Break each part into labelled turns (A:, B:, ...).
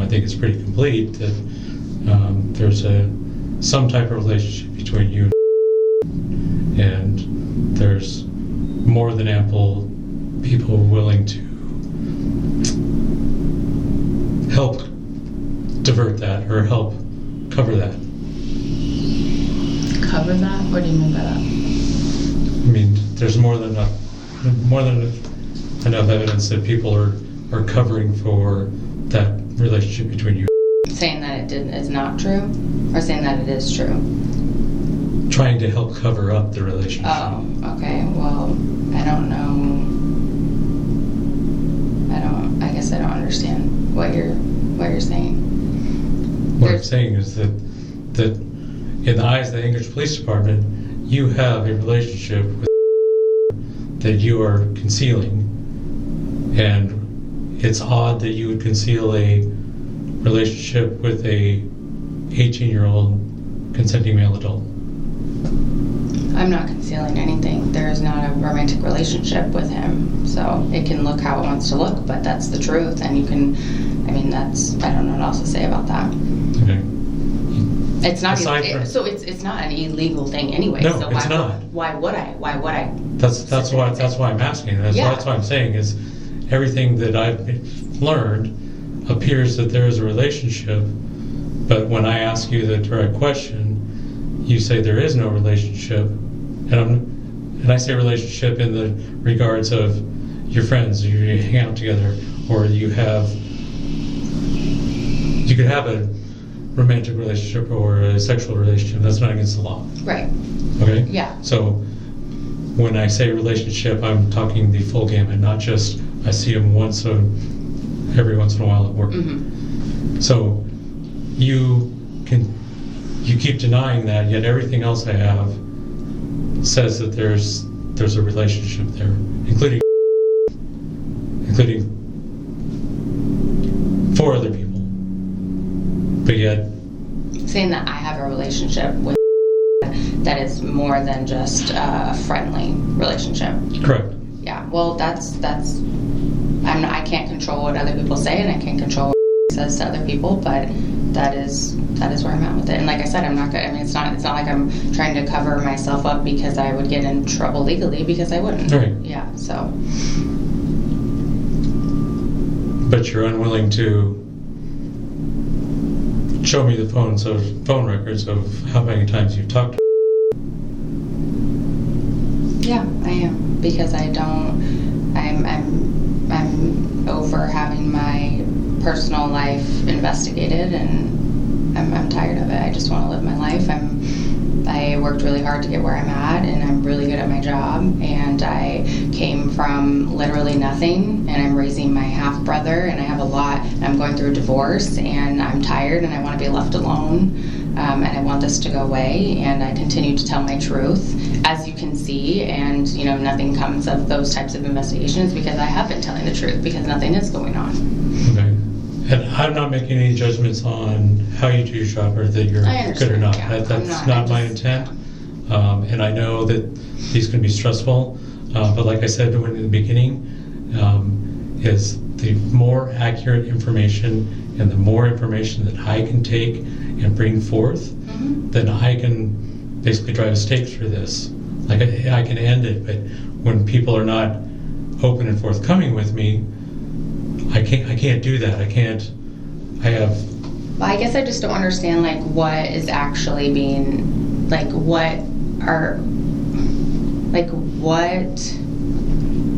A: I think it's pretty complete that there's some type of relationship between you and there's more than ample people willing to help divert that or help cover that.
B: Cover that? What do you mean by that?
A: I mean, there's more than enough evidence that people are covering for that relationship between you.
B: Saying that it is not true, or saying that it is true?
A: Trying to help cover up the relationship.
B: Oh, okay. Well, I don't know. I guess I don't understand what you're saying.
A: What I'm saying is that in the eyes of the Anchorage Police Department, you have a relationship with that you are concealing, and it's odd that you would conceal a relationship with a 18-year-old consenting male adult.
B: I'm not concealing anything. There is not a romantic relationship with him, so it can look how it wants to look, but that's the truth, and you can, I don't know what else to say about that.
A: Okay.
B: It's not it's not an illegal thing anyway.
A: No,
B: so
A: it's not.
B: Why would I?
A: That's why I'm asking. That's why I'm saying is everything that I've learned appears that there is a relationship, but when I ask you the direct question, you say there is no relationship, and I say relationship in the regards of your friends, you hang out together, or you could have a romantic relationship or a sexual relationship. That's not against the law.
B: Right.
A: Okay?
B: Yeah.
A: So when I say relationship, I'm talking the full gamut, not just I see them every once in a while at work.
B: Mm-hmm.
A: So you keep denying that, yet everything else I have says that there's a relationship there, including 4 other people. But yet
B: saying that I have a relationship with that is more than just a friendly relationship.
A: Correct.
B: Yeah. Well, I can't control what other people say, and I can't control what it says to other people, but that is where I'm at with it. And like I said, I'm not gonna, it's not like I'm trying to cover myself up because I would get in trouble legally, because I wouldn't.
A: Right.
B: Yeah. So.
A: But you're unwilling to show me the phone records of how many times you've talked to.
B: Yeah, I am, because I'm over having my personal life investigated, and I'm tired of it. I just want to live my life. I worked really hard to get where I'm at, and I'm really good at my job, and I came from literally nothing, and I'm raising my half-brother, and I have a lot, and I'm going through a divorce, and I'm tired, and I want to be left alone, and I want this to go away, and I continue to tell my truth, as you can see, and nothing comes of those types of investigations, because I have been telling the truth, because nothing is going on.
A: Okay. And I'm not making any judgments on how you do your job, or that you're good or not.
B: Yeah,
A: That's not my intent. And I know that these can be stressful, but like I said in the beginning, is the more accurate information and the more information that I can take and bring forth,
B: Mm-hmm.
A: then I can basically drive a stake through this. Like I can end it, but when people are not open and forthcoming with me, I can't do that.
B: Well, I guess I just don't understand, what is actually being, what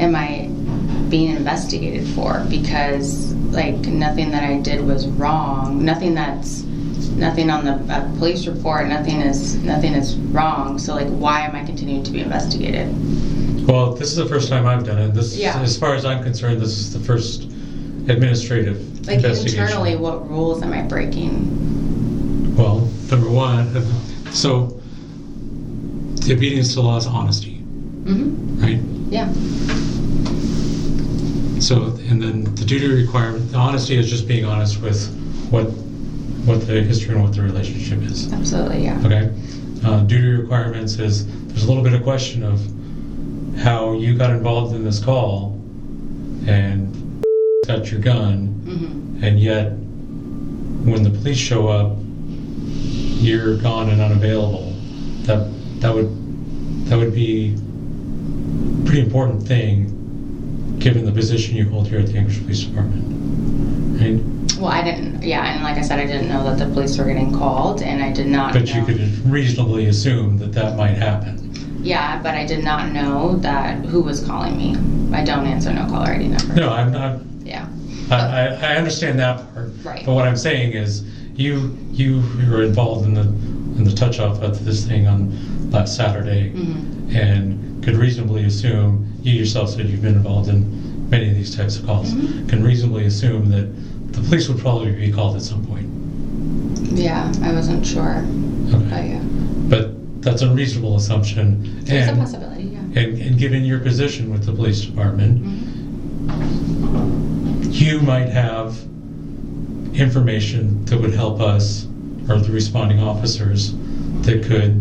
B: am I being investigated for? Because, nothing that I did was wrong. Nothing on the police report, nothing is wrong. So, why am I continuing to be investigated?
A: Well, this is the first time I've done it. As far as I'm concerned, this is the first administrative investigation.
B: Internally, what rules am I breaking?
A: Well, number one, so the obedience to law is honesty,
B: Mm-hmm.
A: right?
B: Yeah.
A: So, and then the duty requirement, the honesty is just being honest with what the history and what the relationship is.
B: Absolutely, yeah.
A: Okay. Duty requirements is there's a little bit of question of how you got involved in this call and got your gun,
B: Mm-hmm.
A: and yet when the police show up, you're gone and unavailable. That would be a pretty important thing, given the position you hold here at the English Police Department, right?
B: Well, I didn't. Yeah, and like I said, I didn't know that the police were getting called, and I did not.
A: But you could reasonably assume that might happen.
B: Yeah, but I did not know that who was calling me. I don't answer no caller ID number.
A: No, I'm not.
B: Yeah.
A: I understand that part.
B: Right.
A: But what I'm saying is, you were involved in the touch off of this thing on last Saturday, and could reasonably assume, you yourself said you've been involved in many of these types of calls, can reasonably assume that the police would probably be called at some point.
B: Yeah, I wasn't sure.
A: Okay.
B: But yeah.
A: But that's a reasonable assumption.
B: It's a possibility, yeah.
A: And given your position with the police department, you might have information that would help us, or the responding officers, that could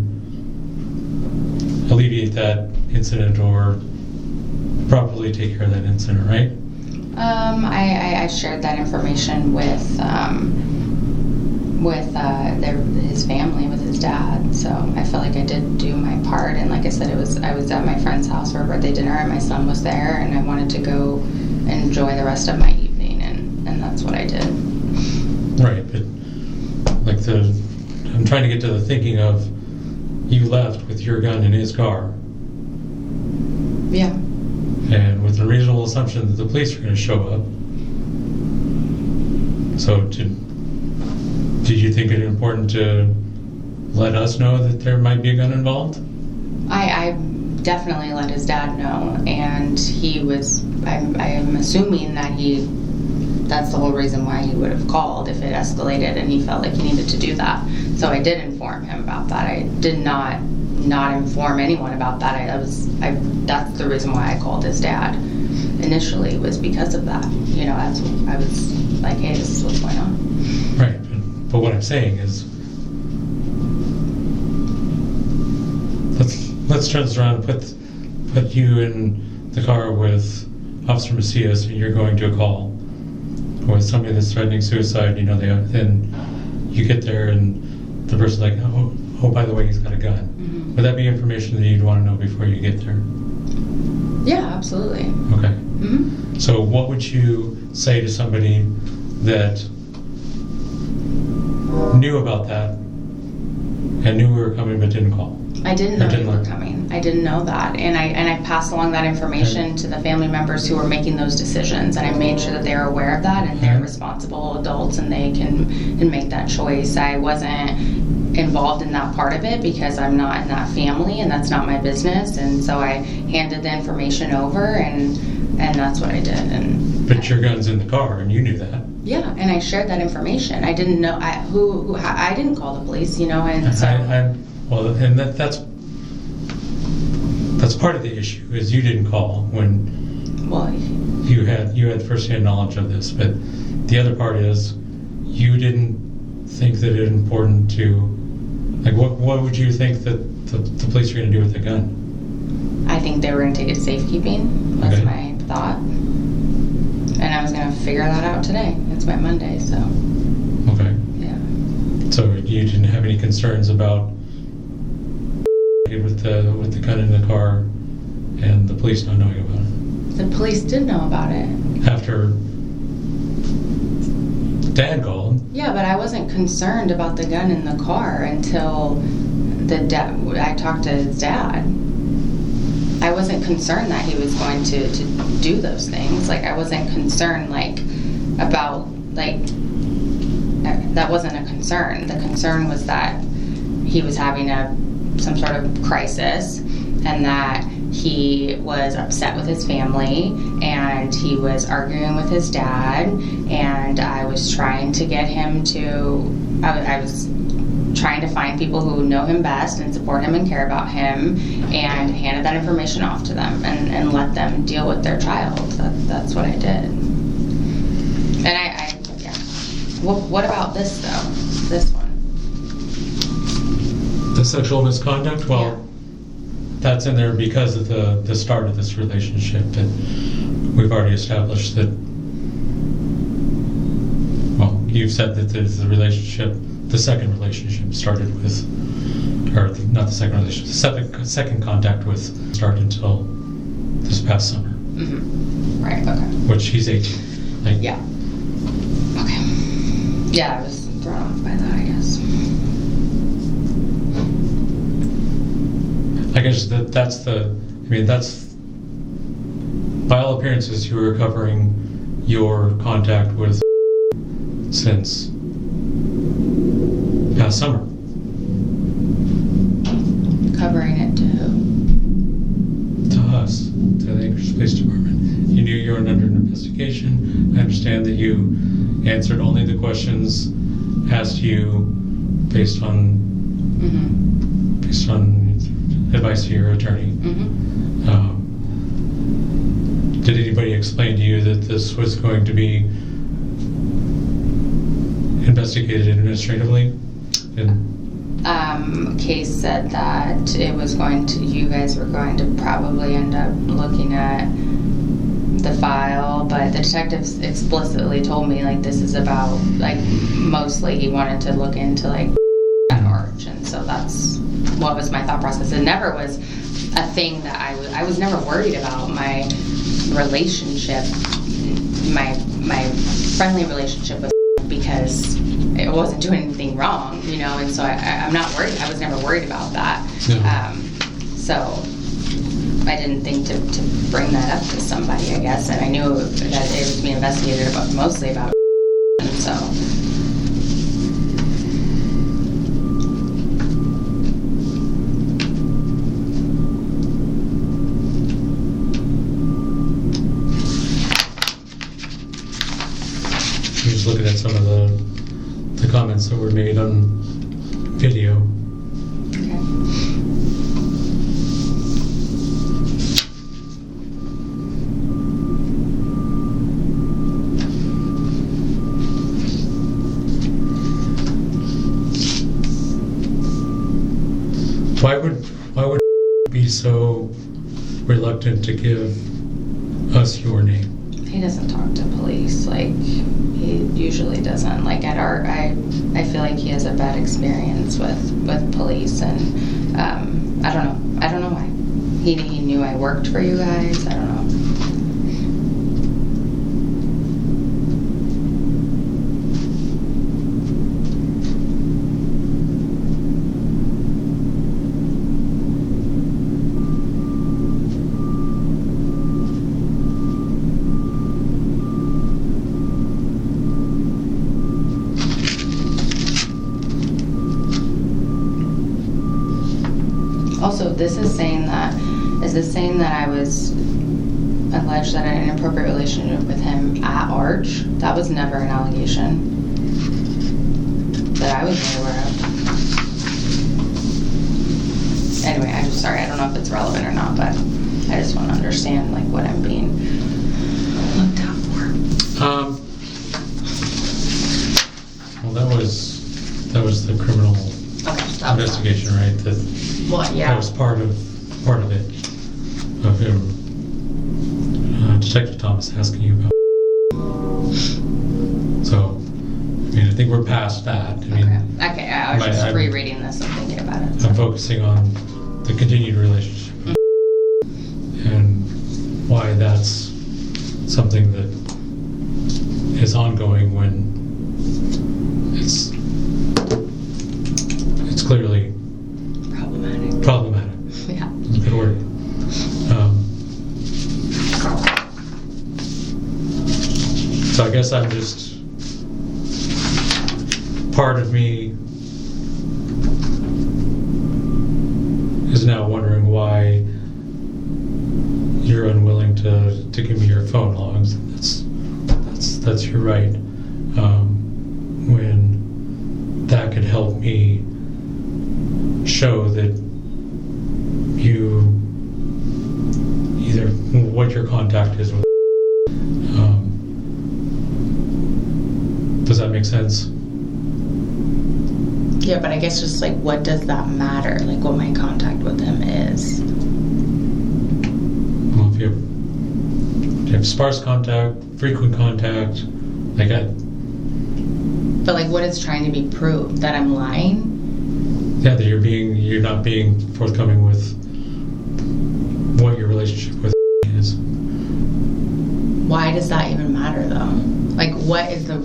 A: alleviate that incident or properly take care of that incident, right?
B: I shared that information with his family, with his dad. So I felt like I did do my part. And like I said, I was at my friend's house for a birthday dinner, and my son was there, and I wanted to go enjoy the rest of my evening, and that's what I did.
A: Right, but like I'm trying to get to the thinking of, you left with your gun in his car.
B: Yeah.
A: And with a reasonable assumption that the police are going to show up. So did you think it important to let us know that there might be a gun involved?
B: I definitely let his dad know, and he was, I am assuming that that's the whole reason why he would have called if it escalated and he felt like he needed to do that. So I did inform him about that. I did not inform anyone about that. That's the reason why I called his dad initially, was because of that. You know, I was like, hey, this is what's going on.
A: Right, but what I'm saying is, let's turn this around and put you in the car with Officer Macias, and you're going to a call with somebody that's threatening suicide. You know, then you get there and the person's like, oh, by the way, he's got a gun. Would that be information that you'd want to know before you get there?
B: Yeah, absolutely.
A: Okay. So what would you say to somebody that knew about that and knew we were coming but didn't call?
B: I didn't know you were coming. I didn't know that, and I passed along that information to the family members who were making those decisions, and I made sure that they were aware of that, and they're responsible adults, and they can make that choice. I wasn't involved in that part of it because I'm not in that family, and that's not my business, and so I handed the information over, and that's what I did.
A: But your gun's in the car, and you knew that.
B: Yeah, and I shared that information. I didn't know I didn't call the police, you know, and so.
A: Well, and that's part of the issue, is you didn't call when you had first-hand knowledge of this. But the other part is, you didn't think that it was important to, like, what would you think that the police are going to do with the gun?
B: I think they were going to take it to safekeeping. That's my thought, and I was going to figure that out today. It's my Monday, so.
A: Okay.
B: Yeah.
A: So you didn't have any concerns about with the gun in the car and the police not knowing about it?
B: The police did know about it.
A: After Dad called?
B: Yeah, but I wasn't concerned about the gun in the car until I talked to his dad. I wasn't concerned that he was going to do those things. Like, I wasn't concerned, about that wasn't a concern. The concern was that he was having some sort of crisis, and that he was upset with his family, and he was arguing with his dad, and I was trying to get him to, I was trying to find people who know him best and support him and care about him, and handed that information off to them and let them deal with their child. That's what I did. And yeah. What about this, though? This one?
A: The sexual misconduct? Well,
B: yeah.
A: That's in there because of the start of this relationship, that we've already established that, well, you've said that the second relationship started with, or not the second relationship, the second contact with started until this past summer.
B: Mm-hmm. Right, okay.
A: Which he's 18. Like,
B: yeah. Okay. Yeah, I was thrown off by that, I guess.
A: I guess that's by all appearances you were covering your contact with since past summer.
B: Covering it to who?
A: To us, to the Anchorage Police Department. You knew you were under an investigation. I understand that you answered only the questions asked you based on advice to your attorney.
B: Mm-hmm.
A: Did anybody explain to you that this was going to be investigated administratively?
B: Case said that you guys were going to probably end up looking at the file, but the detectives explicitly told me, like, this is about, like, mostly he wanted to look into, like, that arch, and so that's what was my thought process. It never was a thing that I was never worried about my relationship, my friendly relationship with, because it wasn't doing anything wrong, and so I'm not worried. I was never worried about that.
A: Yeah.
B: So I didn't think to bring that up to somebody, I guess, and I knew that it was being investigated mostly about, and so.
A: Just looking at some of the comments that were made on video.
B: Okay.
A: Why would be so reluctant to give us your name?
B: He doesn't talk to police. Like, he usually doesn't. Like, at art, I feel like he has a bad experience with police, and I don't know why. He knew I worked for you guys. I don't know. Also, is this saying that I was alleged that I had an inappropriate relationship with him at Arch? That was never an allegation that I was made aware of. Anyway, I'm sorry, I don't know if it's relevant or not, but I just want to understand, like, what I'm being looked out for.
A: Well, that was the criminal investigation, right? That was part of it. Of him, Detective Thomas asking you about. So, I think we're past that.
B: Okay. I was just rereading this and thinking about it.
A: I'm focusing on the continued relationship and why that's something that is ongoing when it's clearly problematic.
B: Yeah.
A: Good word. So I guess I'm just, part of me is now wondering why you're unwilling to give me your phone logs. That's your right. When that could help me show that you either what your contact is with. Does that make sense?
B: Yeah, but I guess just like, what does that matter? Like, what my contact with him is.
A: Well, if you have sparse contact, frequent contact, like
B: But like, what is trying to be proved? That I'm lying?
A: Yeah, that you're not being forthcoming with what your relationship with is.
B: Why does that even matter, though? Like, what is the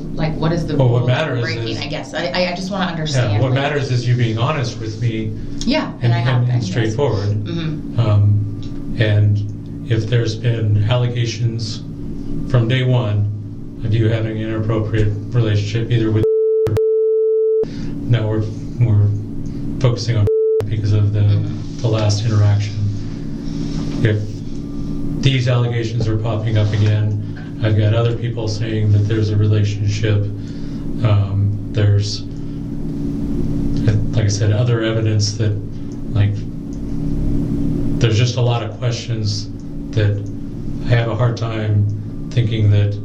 A: Well,
B: rule
A: what matters
B: breaking?
A: is,
B: I guess I just want to understand.
A: Yeah, what matters is you being honest with me.
B: Yeah, and I have been,
A: and straightforward.
B: Yes. Mm-hmm.
A: And if there's been allegations from day one of you having an inappropriate relationship, either with now we're focusing on because of the last interaction. If these allegations are popping up again, I've got other people saying that there's a relationship. There's, like I said, other evidence that, like, there's just a lot of questions that I have a hard time thinking that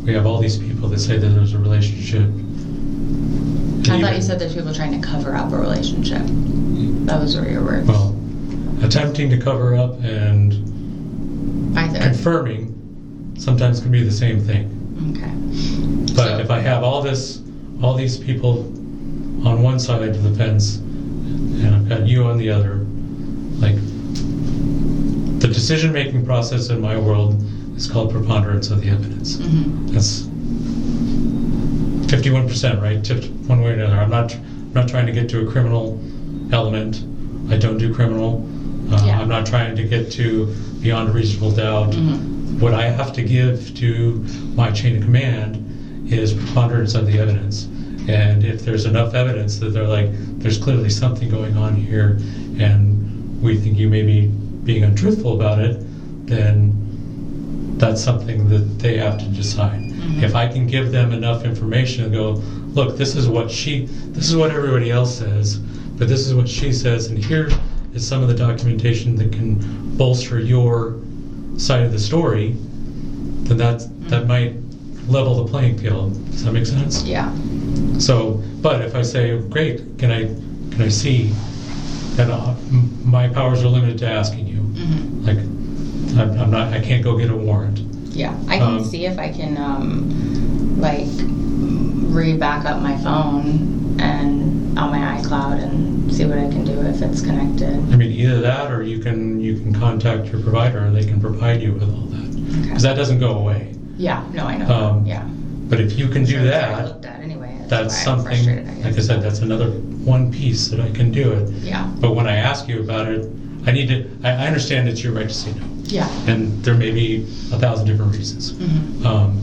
A: we have all these people that say that there's a relationship.
B: I thought you said there's people trying to cover up a relationship. That was your words.
A: Well, attempting to cover up and confirming sometimes can be the same thing.
B: Okay.
A: But if I have all these people on one side of the fence and I've got you on the other, like, the decision-making process in my world is called preponderance of the evidence.
B: Mm-hmm.
A: That's 51%, right? Tipped one way or another. I'm not trying to get to a criminal element. I don't do criminal. I'm not trying to get to beyond a reasonable doubt. Mm-hmm. What I have to give to my chain of command is preponderance of the evidence. And if there's enough evidence that they're like, there's clearly something going on here, and we think you may be being untruthful about it, then that's something that they have to decide. Mm-hmm. If I can give them enough information and go, look, this is what everybody else says, but this is what she says, and here is some of the documentation that can bolster your side of the story, then that might level the playing field. Does that make sense?
B: Yeah.
A: So, but if I say, great, can I see that my powers are limited to asking you? Mm-hmm. Like, I can't go get a warrant.
B: Yeah, I can see if I can, back up my phone and on my iCloud and see what I can do if it's connected.
A: I mean, either that or you can contact your provider and they can provide you with all that. Because that doesn't go away.
B: Yeah, no, I know. Yeah.
A: But if you can do that,
B: I looked at anyway.
A: That's something, like I said, that's another one piece that I can do it.
B: Yeah.
A: But when I ask you about it, I understand it's your right to say no.
B: Yeah.
A: And there may be 1,000 different reasons.
B: Mm-hmm.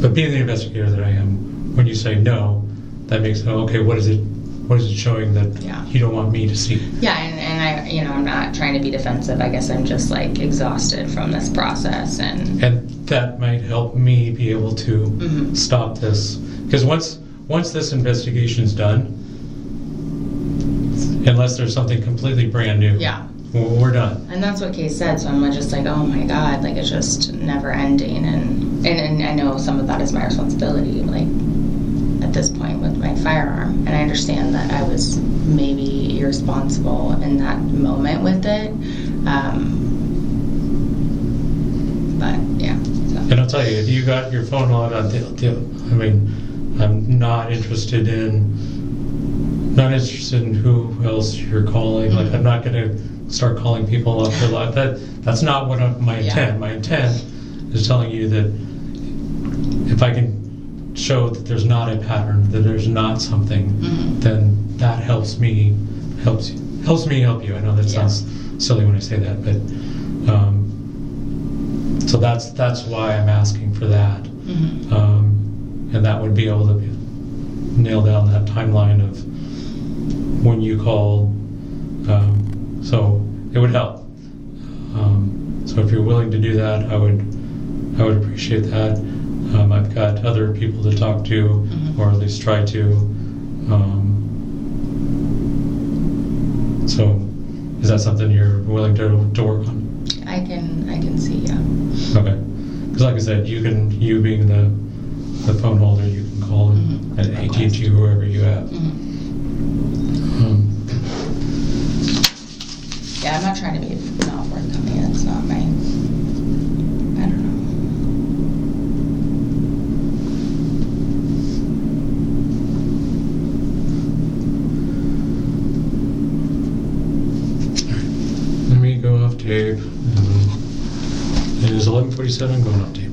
A: But being the investigator that I am, when you say no, that makes it, okay, what is it showing that you don't want me to see?
B: Yeah, and I'm not trying to be defensive. I guess I'm just like exhausted from this process, and
A: that might help me be able to stop this. Because once this investigation's done, unless there's something completely brand new, we're done.
B: And that's what Kay said, so I'm just like, oh my God, like it's just never ending, and I know some of that is my responsibility, like at this point with my firearm, and I understand that I was maybe irresponsible in that moment with it, but yeah. So.
A: And I'll tell you, if you got your phone logged on, I mean, I'm not interested in who else you're calling. Like, I'm not going to start calling people up for life. That's not what my intent. My intent is telling you that if I can show that there's not a pattern, that there's not something, then that helps me help you. I know that sounds silly when I say that, but so that's why I'm asking for that, and that would be able to nail down that timeline of when you called. So it would help. So if you're willing to do that, I would appreciate that. I've got other people to talk to, or at least try to. So, is that something you're willing to work on?
B: I can see, yeah.
A: Okay, because like I said, you being the phone holder, you can call at AT&T, whoever you have.
B: Yeah, I'm not trying to be not forthcoming. It's not my. I don't know.
A: tape. And it is 11:47, going off tape.